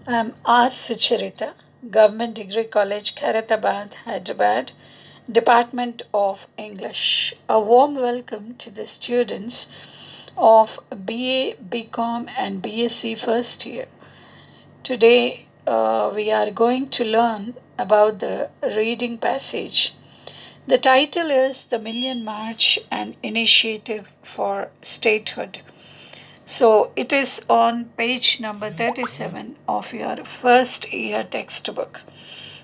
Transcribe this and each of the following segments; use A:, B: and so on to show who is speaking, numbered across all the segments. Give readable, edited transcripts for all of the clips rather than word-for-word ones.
A: I'm R. Sucharita, Government Degree College, Khairatabad, Hyderabad, Department of English. A warm welcome to the students of BA, BCom, and BSc first year. Today, we are going to learn about the reading passage. The title is The Million March An Initiative for Statehood. So it is on page number 37 of your first year textbook.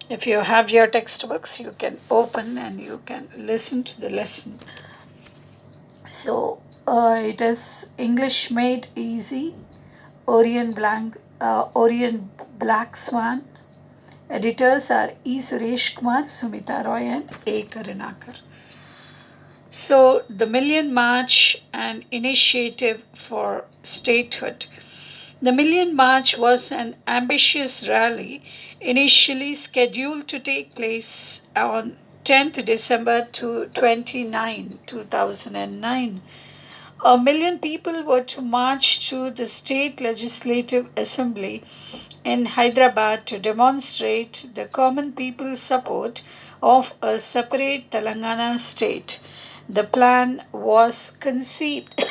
A: If you have your textbooks, you can open and you can listen to the lesson. So it is English Made Easy, Orient Black Swan. Editors are E. Suresh Kumar, Sumita Roy, and A. Karunakar. So, the Million March, an initiative for statehood. The Million March was an ambitious rally initially scheduled to take place on 10th December to 29, 2009. A million people were to march to the state legislative assembly in Hyderabad to demonstrate the common people's support of a separate Telangana state. The plan was conceived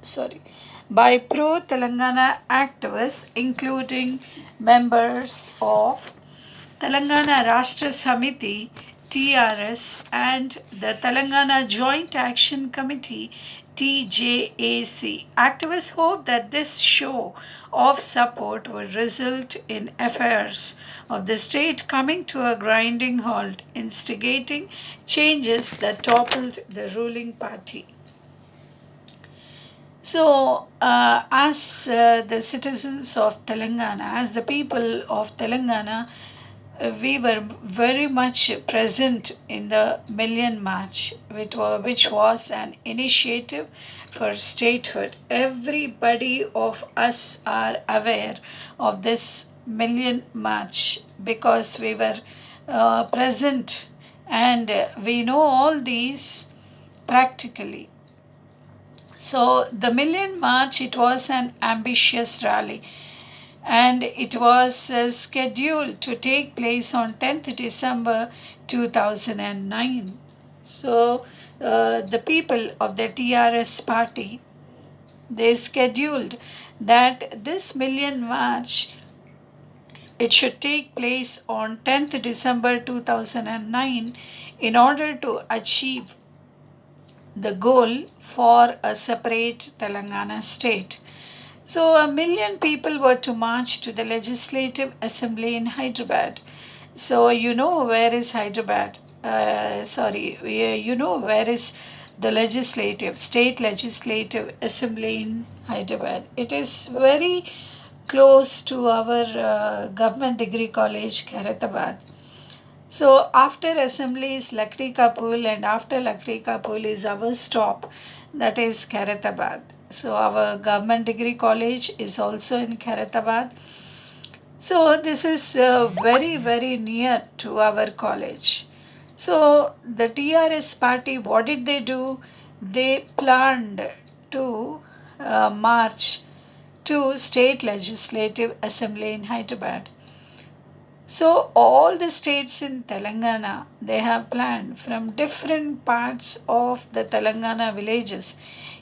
A: sorry, by pro Telangana activists, including members of Telangana Rashtra Samiti TRS and the Telangana Joint Action Committee TJAC. Activists hope that this show of support would result in affairs of the state coming to a grinding halt, instigating changes that toppled the ruling party. So, as the citizens of Telangana, as the people of Telangana, we were very much present in the Million March, which was an initiative for statehood. Everybody of us are aware of this Million March because we were present and we know all these practically. So, the Million March, it was an ambitious rally and it was scheduled to take place on 10th December 2009. So, the people of the TRS party, they scheduled that this Million March, it should take place on 10th December 2009 in order to achieve the goal for a separate Telangana state. So, a million people were to march to the Legislative Assembly in Hyderabad. So, you know where is Hyderabad? You know where is the State Legislative Assembly in Hyderabad. It is very close to our Government Degree College, Khairatabad. So after assembly is Lakdi Kapul and after Lakdi Kapul is our stop, that is Khairatabad. So our government degree college is also in Khairatabad. So this is very near to our college. So the TRS party, what did they do? They planned to march to State Legislative Assembly in Hyderabad. So all the states in Telangana, they have planned from different parts of the Telangana villages.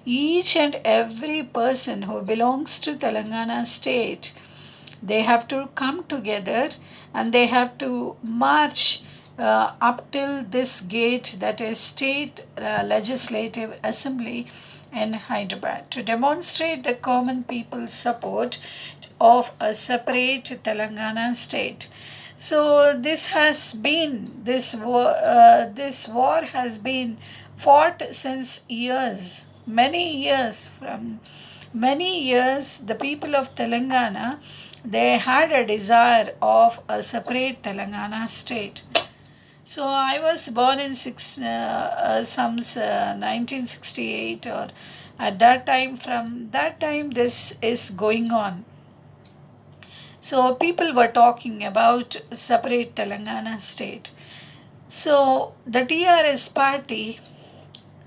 A: Each and every person who belongs to Telangana state, they have to come together and they have to march up till this gate, that is State Legislative Assembly in Hyderabad, to demonstrate the common people's support of a separate Telangana state. So this war has been fought since years, many years. From many years, the people of Telangana, they had a desire of a separate Telangana state. So I was born in 1968, or at that time. From that time, this is going on. So people were talking about separate Telangana state. So the TRS party,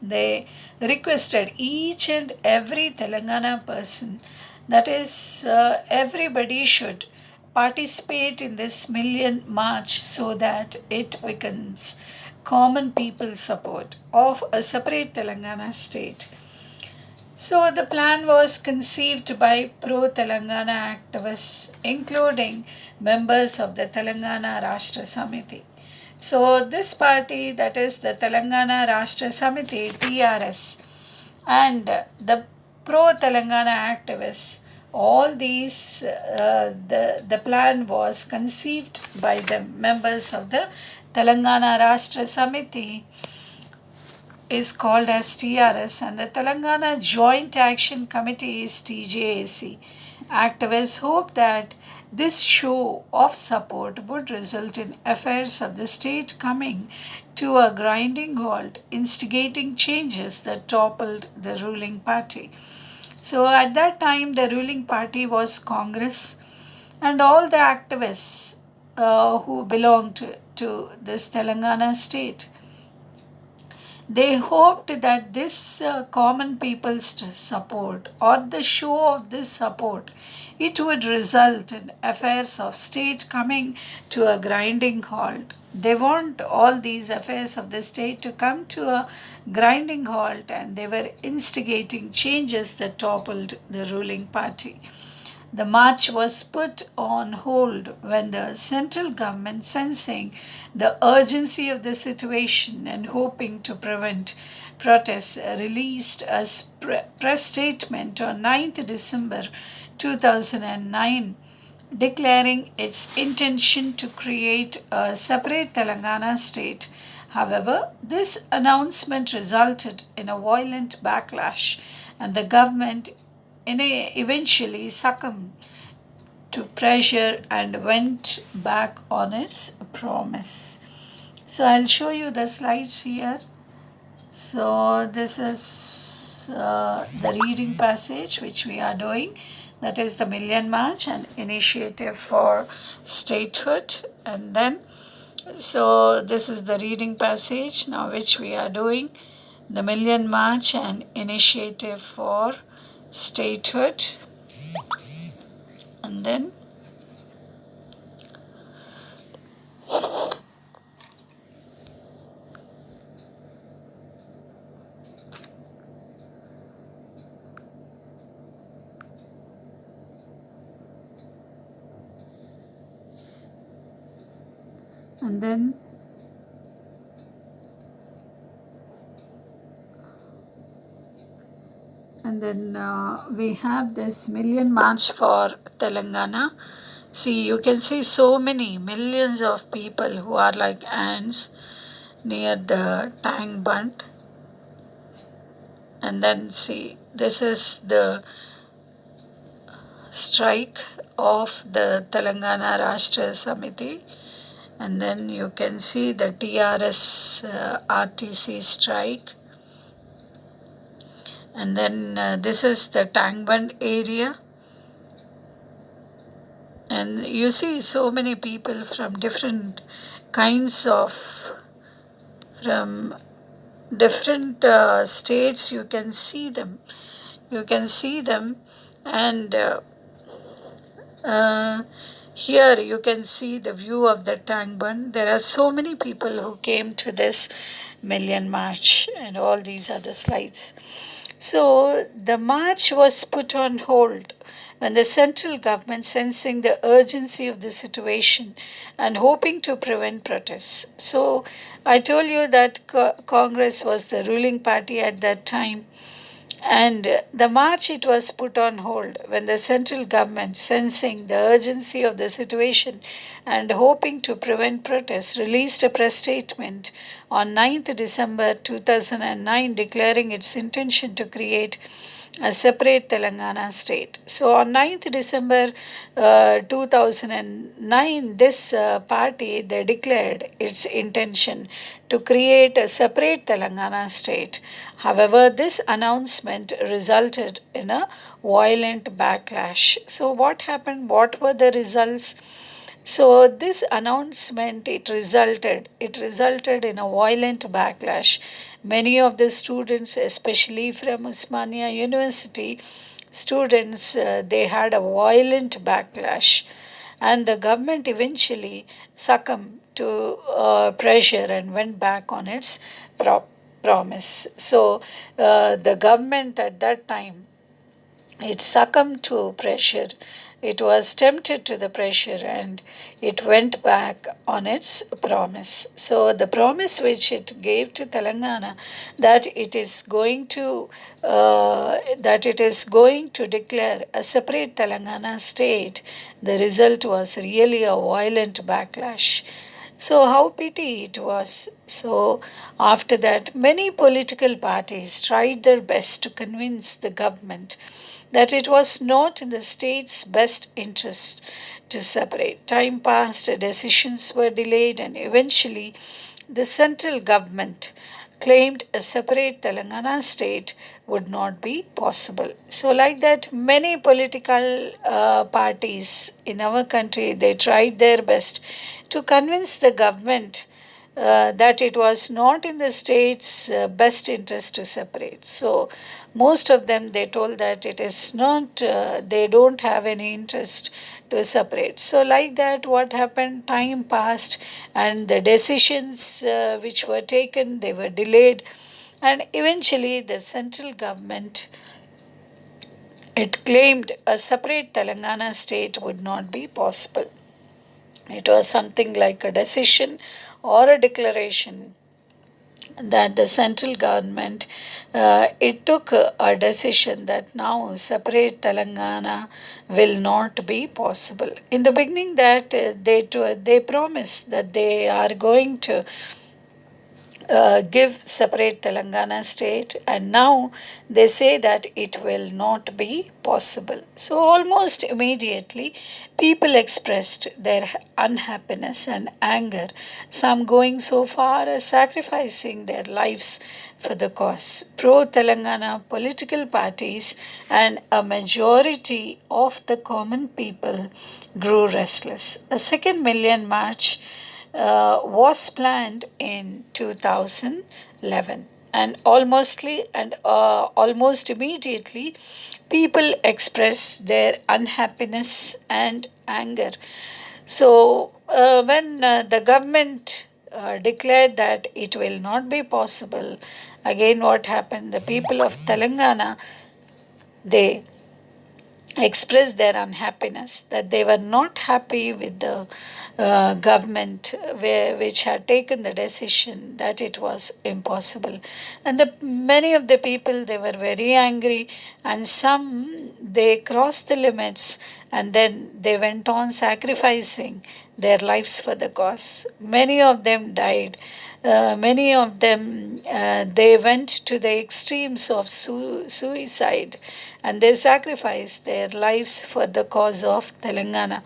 A: they requested each and every Telangana person, that is everybody should participate in this million march so that it becomes common people's support of a separate Telangana state. So the plan was conceived by pro Telangana activists, including members of the Telangana Rashtra Samiti. So this party, that is the Telangana Rashtra Samiti (TRS), and the pro Telangana activists, all these the plan was conceived by the members of the Telangana Rashtra Samiti is called as TRS, and the Telangana Joint Action Committee is TJAC. Activists hope that this show of support would result in affairs of the state coming to a grinding halt, instigating changes that toppled the ruling party. So at that time, the ruling party was Congress, and all the activists who belonged to this Telangana state, they hoped that this common people's support or the show of this support, it would result in affairs of state coming to a grinding halt. They want all these affairs of the state to come to a grinding halt, and they were instigating changes that toppled the ruling party. The march was put on hold when the central government, sensing the urgency of the situation and hoping to prevent protests, released a press statement on 9th December 2009 declaring its intention to create a separate Telangana state. However, this announcement resulted in a violent backlash, and the government eventually succumbed to pressure and went back on its promise. So I'll show you the slides here. So this is the reading passage which we are doing. That is the Million March and Initiative for Statehood. And then, so this is the reading passage now which we are doing. The Million March and Initiative for Statehood. And then and then we have this Million March for Telangana. See, you can see so many millions of people who are like ants near the tank bund. And then see, this is the strike of the Telangana Rashtra Samiti. And then you can see the TRS RTC strike. And then this is the Tangband area. And you see so many people from different kinds of, from different states, you can see them. You can see them, and here you can see the view of the Tangband. There are so many people who came to this Million March, and all these are the slides. So the march was put on hold when the central government, sensing the urgency of the situation and hoping to prevent protests. So I told you that Congress was the ruling party at that time, and the march, it was put on hold when the central government, sensing the urgency of the situation and hoping to prevent protests, released a press statement on 9th December 2009 declaring its intention to create a separate Telangana state. So on 9th December 2009, this party, they declared its intention to create a separate Telangana state. However, this announcement resulted in a violent backlash. So what happened? What were the results? So this announcement, it resulted in a violent backlash. Many of the students, especially from Osmania University, students, they had a violent backlash. and the government eventually succumbed to pressure and went back on its pro- promise. So the government at that time, it succumbed to pressure. It was tempted to the pressure and it went back on its promise. So, the promise which it gave to Telangana, that it is going to declare a separate Telangana state, the result was really a violent backlash. So, how pity it was. So, after that, many political parties tried their best to convince the government that it was not in the state's best interest to separate. Time passed, decisions were delayed, and eventually the central government claimed a separate Telangana state would not be possible. So, like that, many political parties in our country, they tried their best to convince the government that it was not in the state's best interest to separate. So, most of them, they told that it is not, they don't have any interest to separate. So, like that, what happened? Time passed, and the decisions which were taken, they were delayed, and eventually the central government, it claimed a separate Telangana state would not be possible. It was something like a decision or a declaration that the central government, it took a decision that now separate Telangana will not be possible. In the beginning, that they promised that they are going to give separate Telangana state, and now they say that it will not be possible. So, almost immediately, people expressed their unhappiness and anger, some going so far as sacrificing their lives for the cause. Pro Telangana political parties and a majority of the common people grew restless. A second million march was planned in 2011, and almost immediately people expressed their unhappiness and anger. So when the government declared that it will not be possible, again what happened? The people of Telangana, they expressed their unhappiness, that they were not happy with the government which had taken the decision that it was impossible. And many of the people, they were very angry, and some, they crossed the limits, and then they went on sacrificing their lives for the cause. Many of them died. Many of them, they went to the extremes of suicide, and they sacrificed their lives for the cause of Telangana.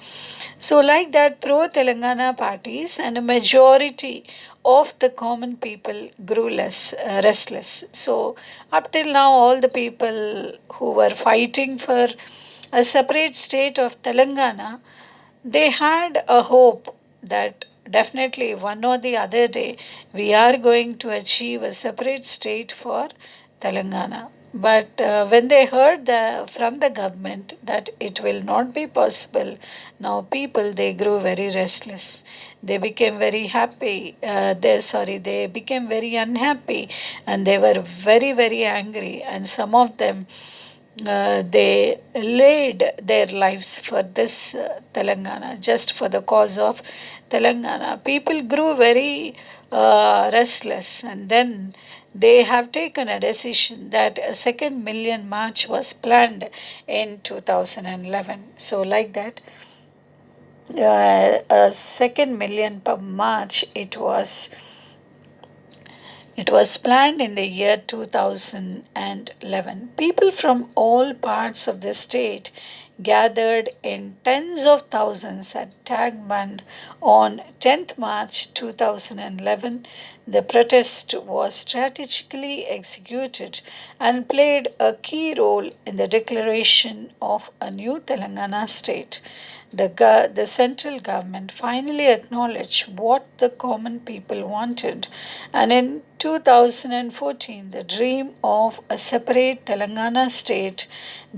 A: So, like that, pro Telangana parties and a majority of the common people grew restless. So, up till now, all the people who were fighting for a separate state of Telangana, they had a hope that definitely one or the other day we are going to achieve a separate state for Telangana. But when they heard from the government that it will not be possible, now people, they grew very restless. They became very happy. They became very unhappy, and they were very angry. And some of them, they laid their lives for this Telangana, just for the cause of Telangana. People grew very restless, and then they have taken a decision that a second million march was planned in 2011. So, like that, a second million per march, it was planned in the year 2011. People from all parts of the state gathered in tens of thousands at Tagmand on 10th March 2011. The protest was strategically executed and played a key role in the declaration of a new Telangana state. The central government finally acknowledged what the common people wanted, and in 2014, the dream of a separate Telangana state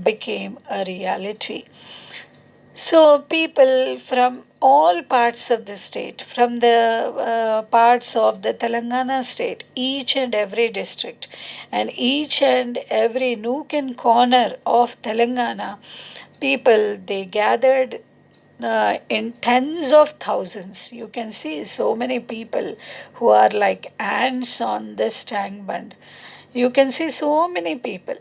A: became a reality. So, people from all parts of the state, from the parts of the Telangana state, each and every district, and each and every nook and corner of Telangana, people they gathered in tens of thousands. You can see so many people who are like ants on this tank bund. You can see so many people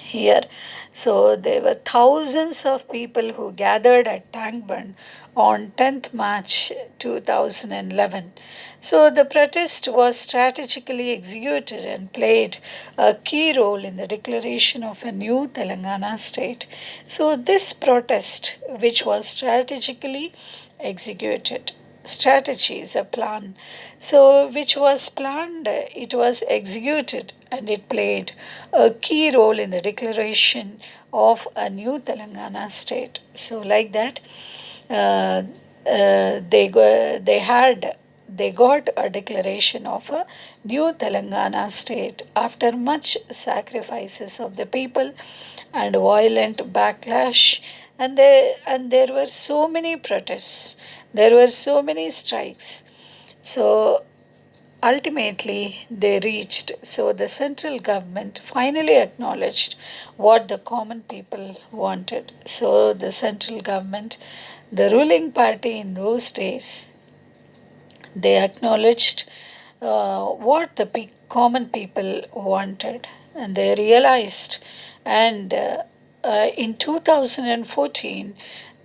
A: here. So there were thousands of people who gathered at Tangband on 10th March 2011. So the protest was strategically executed and played a key role in the declaration of a new Telangana state. So this protest, which was strategically executed, strategy is a plan, so which was planned, it was executed, and it played a key role in the declaration of a new Telangana state. So like that, uh, they got a declaration of a new Telangana state after much sacrifices of the people and violent backlash, and there were so many protests, there were so many strikes. So ultimately, they reached. So the central government finally acknowledged what the common people wanted. So the central government, the ruling party in those days, they acknowledged what the common people wanted, and they realized. And in 2014,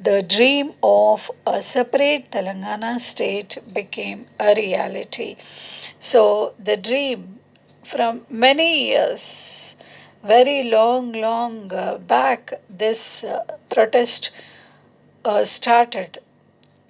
A: the dream of a separate Telangana state became a reality. So, the dream from many years, very long back, this protest started.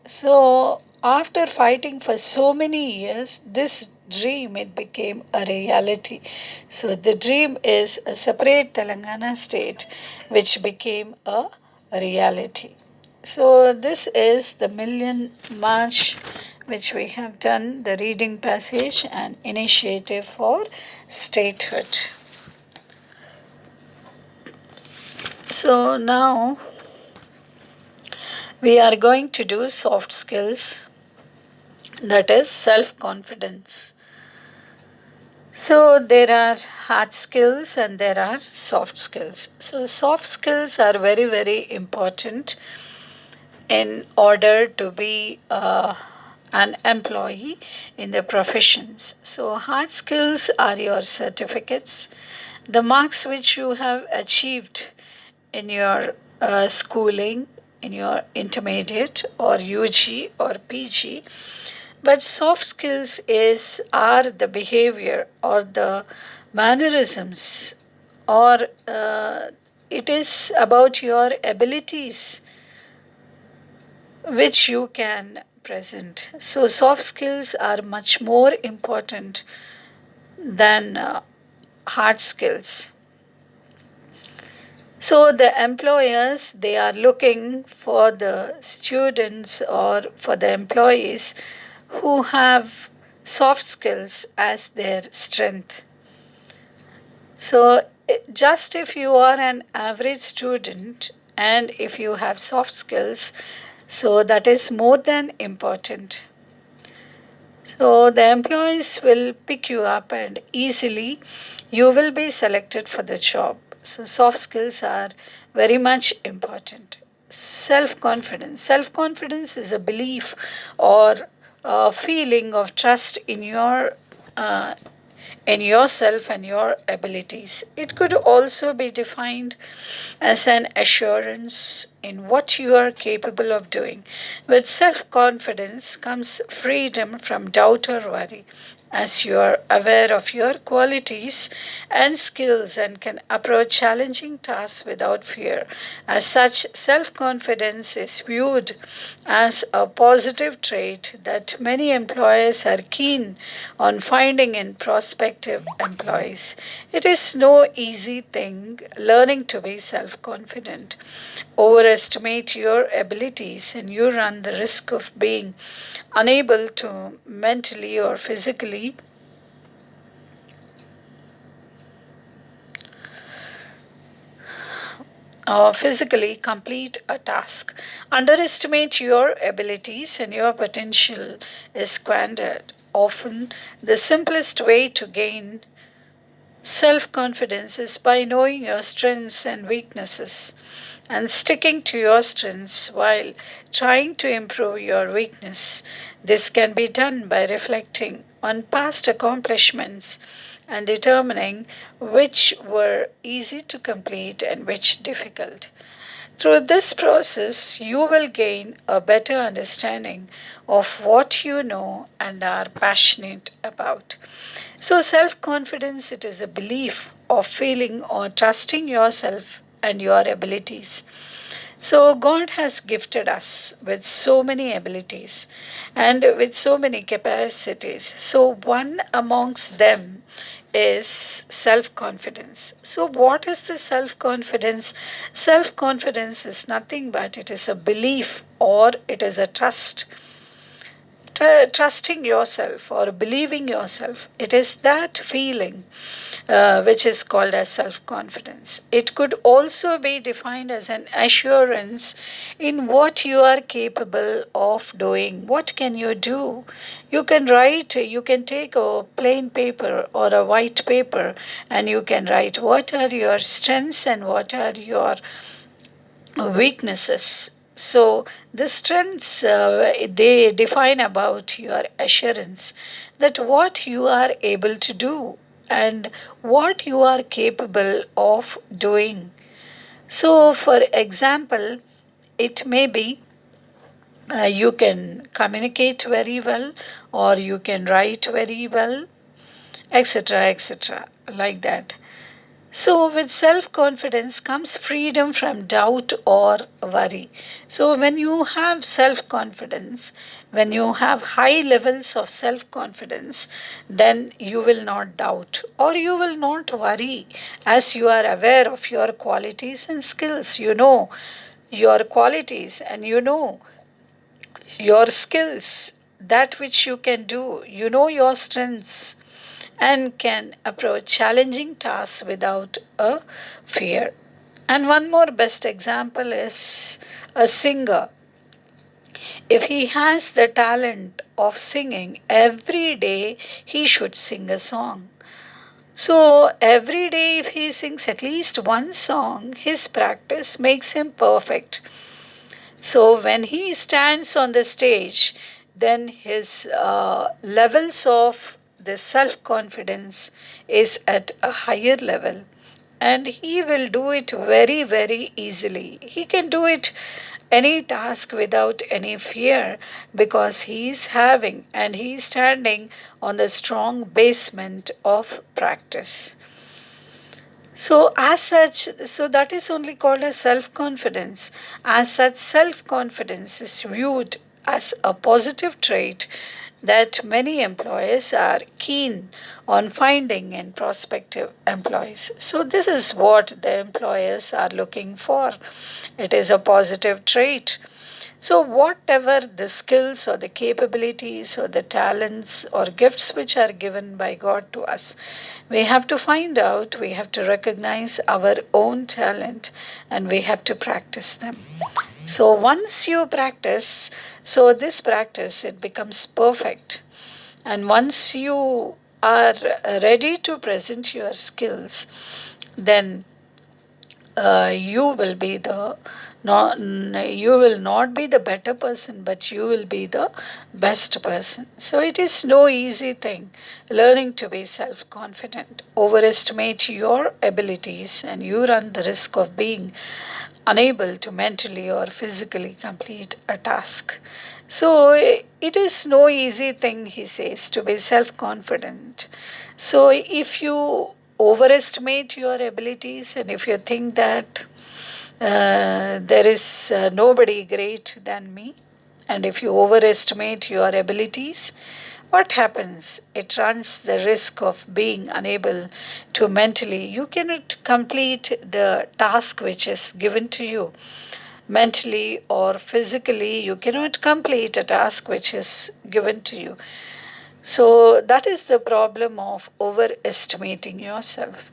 A: So, after fighting for so many years, this dream it became a reality. So, the dream is a separate Telangana state, which became a reality. So, this is the Million March, which we have done the reading passage and initiative for statehood. So, now we are going to do soft skills, that is self confidence. So there are hard skills and there are soft skills. So soft skills are very important in order to be an employee in the professions. So hard skills are your certificates, the marks which you have achieved in your schooling, in your intermediate or UG or PG. But soft skills is are the behavior or the mannerisms, or it is about your abilities which you can present. So soft skills are much more important than hard skills. So the employers they are looking for the students or for the employees who have soft skills as their strength. So just if you are an average student and if you have soft skills, so that is more than important. So the employees will pick you up and easily you will be selected for the job. So soft skills are very much important. Self confidence. Self confidence is a belief or a feeling of trust uh, in yourself and your abilities. It could also be defined as an assurance in what you are capable of doing. With self confidence comes freedom from doubt or worry, as you are aware of your qualities and skills and can approach challenging tasks without fear. As such, self confidence is viewed as a positive trait that many employers are keen on finding in prospective employees. It is no easy thing learning to be self confident. Overestimate your abilities, and you run the risk of being unable to mentally or physically physically complete a task. Underestimate your abilities and your potential is squandered. Often, the simplest way to gain self confidence is by knowing your strengths and weaknesses and sticking to your strengths while trying to improve your weakness. This can be done by reflecting on past accomplishments and determining which were easy to complete and which difficult. Through this process, you will gain a better understanding of what you know and are passionate about. So, self confidence it is a belief of feeling or trusting yourself and your abilities. So, God has gifted us with so many abilities and with so many capacities. So, one amongst them is self confidence. So, what is the self confidence? Self confidence is nothing but it is a belief or it is a trust. Trusting yourself or believing yourself, it is that feeling which is called as self confidence. It could also be defined as an assurance in what you are capable of doing. What can you do? You can write, you can take a plain paper or a white paper and you can write what are your strengths and what are your weaknesses. So the strengths they define about your assurance that what you are able to do and what you are capable of doing. So, for example, it may be you can communicate very well, or you can write very well, etc., etc., like that. So, with self confidence comes freedom from doubt or worry. So, when you have self confidence, when you have high levels of self confidence, then you will not doubt or you will not worry as you are aware of your qualities and skills. You know your qualities and you know your skills, that which you can do, you know your strengths and can approach challenging tasks without a fear. And one more best example is a singer. If he has the talent of singing, every day he should sing a song. So every day, if he sings at least one song, his practice makes him perfect. So when he stands on the stage, then his levels of the self confidence is at a higher level and he will do it very, very easily. He can do it any task without any fear because he is having and he is standing on the strong basement of practice. So, as such, so that is only called as self confidence. As such, self confidence is viewed as a positive trait that many employers are keen on finding in prospective employees. So, this is what the employers are looking for. It is a positive trait. So, whatever the skills or the capabilities or the talents or gifts which are given by God to us, we have to find out, we have to recognize our own talent and we have to practice them. So, once you practice, so this practice it becomes perfect. And once you are ready to present your skills, then you will be the not you will not be the better person but you will be the best person. So it is no easy thing learning to be self confident. Overestimate your abilities and you run the risk of being unable to mentally or physically complete a task. So it is no easy thing, he says, to be self confident. So if you overestimate your abilities and if you think that there is nobody great than me, and if you overestimate your abilities, what happens? It runs the risk of being unable to mentally, you cannot complete the task which is given to you. Mentally or physically, you cannot complete a task which is given to you. So that is the problem of overestimating yourself,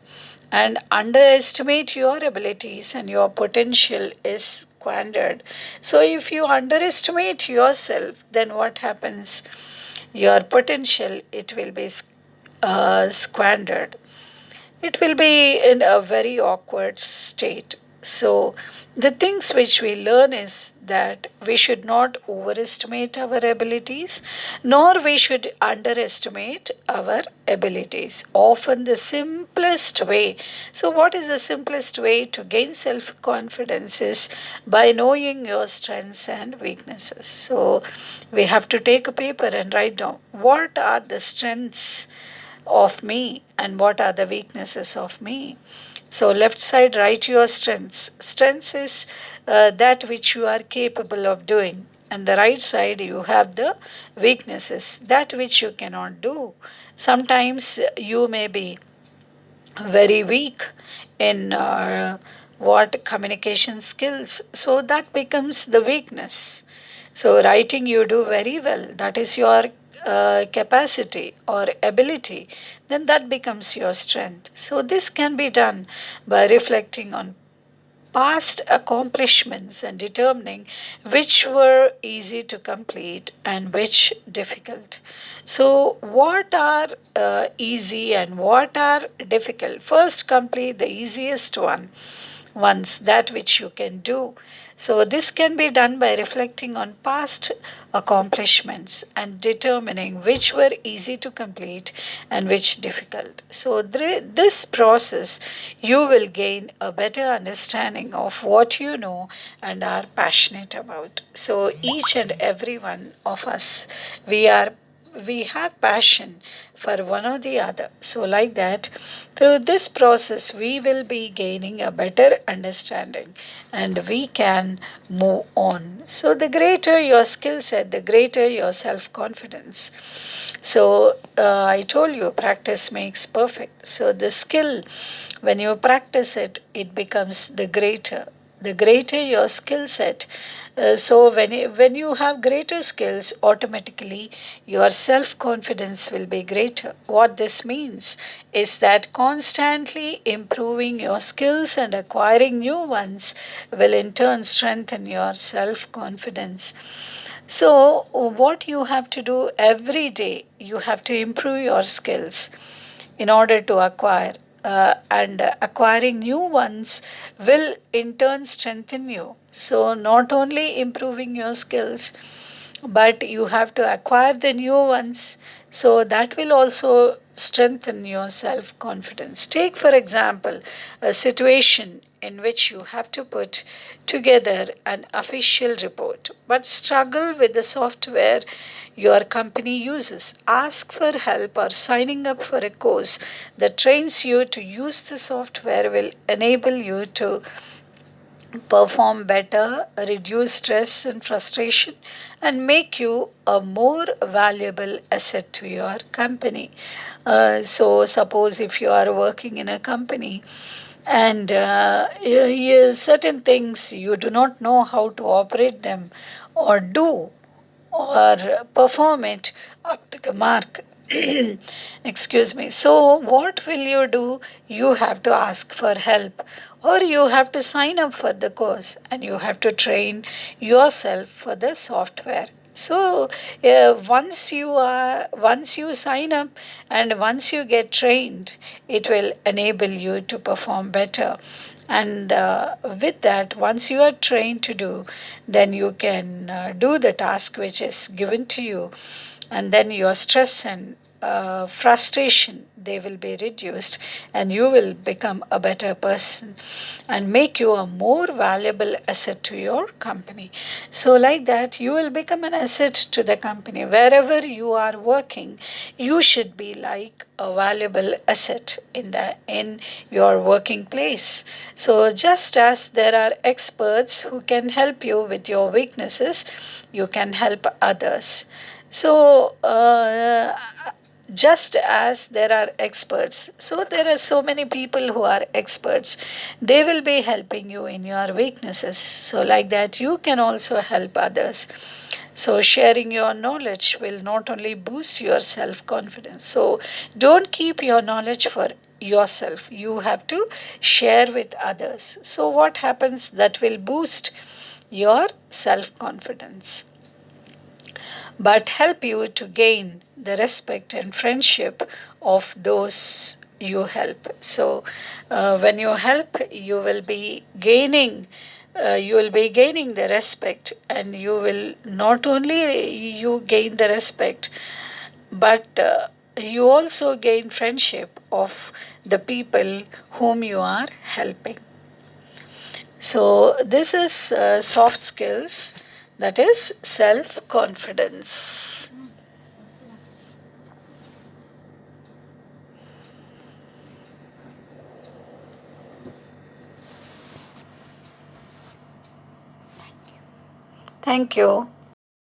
A: and underestimate your abilities and your potential is squandered. So if you underestimate yourself, then what happens? Your potential, it will be squandered. It will be in a very awkward state. So, the things which we learn is that we should not overestimate our abilities, nor we should underestimate our abilities. Often, the simplest way. So, what is the simplest way to gain self confidence is by knowing your strengths and weaknesses. So, we have to take a paper and write down what are the strengths of me and what are the weaknesses of me. So, left side, write your strengths. Strengths is that which you are capable of doing, and the right side, you have the weaknesses, that which you cannot do. Sometimes you may be very weak in what communication skills, so that becomes the weakness. So writing you do very well, that is your capacity or ability, then that becomes your strength. So this can be done by reflecting on past accomplishments and determining which were easy to complete and which difficult. So, what are easy and what are difficult? First, complete the easiest one once, that which you can do. So, this can be done by reflecting on past accomplishments and determining which were easy to complete and which difficult. So, this process, you will gain a better understanding of what you know and are passionate about. So, each and every one of us, we are we have passion for one or the other. So, like that, through this process, we will be gaining a better understanding and we can move on. So, the greater your skill set, the greater your self confidence. So, I told you practice makes perfect. So, the skill, when you practice it, it becomes the greater. The greater your skill set, so when you have greater skills, automatically your self confidence will be greater. What this means is that constantly improving your skills and acquiring new ones will in turn strengthen your self confidence. So, what you have to do every day, you have to improve your skills in order to acquire. And acquiring new ones will in turn strengthen you. So, not only improving your skills, but you have to acquire the new ones. So, that will also strengthen your self confidence. Take, for example, a situation in which you have to put together an official report but struggle with the software your company uses. Ask for help or signing up for a course that trains you to use the software will enable you to perform better, reduce stress and frustration, and make you a more valuable asset to your company. So, suppose if you are working in a company and certain things you do not know how to operate them or do or perform it up to the mark. Excuse me. So, what will you do? You have to ask for help, or you have to sign up for the course and you have to train yourself for the software. So once you sign up and once you get trained, it will enable you to perform better. And with that, once you are trained to do, then you can do the task which is given to you, and then your stress and frustration, they will be reduced and you will become a better person and make you a more valuable asset to your company. So like that, you will become an asset to the company. Wherever you are working, you should be like a valuable asset in your working place. So just as there are experts who can help you with your weaknesses, you can help others. So, just as there are experts, so there are so many people who are experts. They will be helping you in your weaknesses. So, like that, you can also help others. So, sharing your knowledge will not only boost your self confidence. So, don't keep your knowledge for yourself, you have to share with others. So, what happens that will boost your self confidence but help you to gain the respect and friendship of those you help. So, when you help, you will be gaining the respect, and you will not only you gain the respect, but you also gain friendship of the people whom you are helping. So, this is soft skills, that is self confidence. Thank you.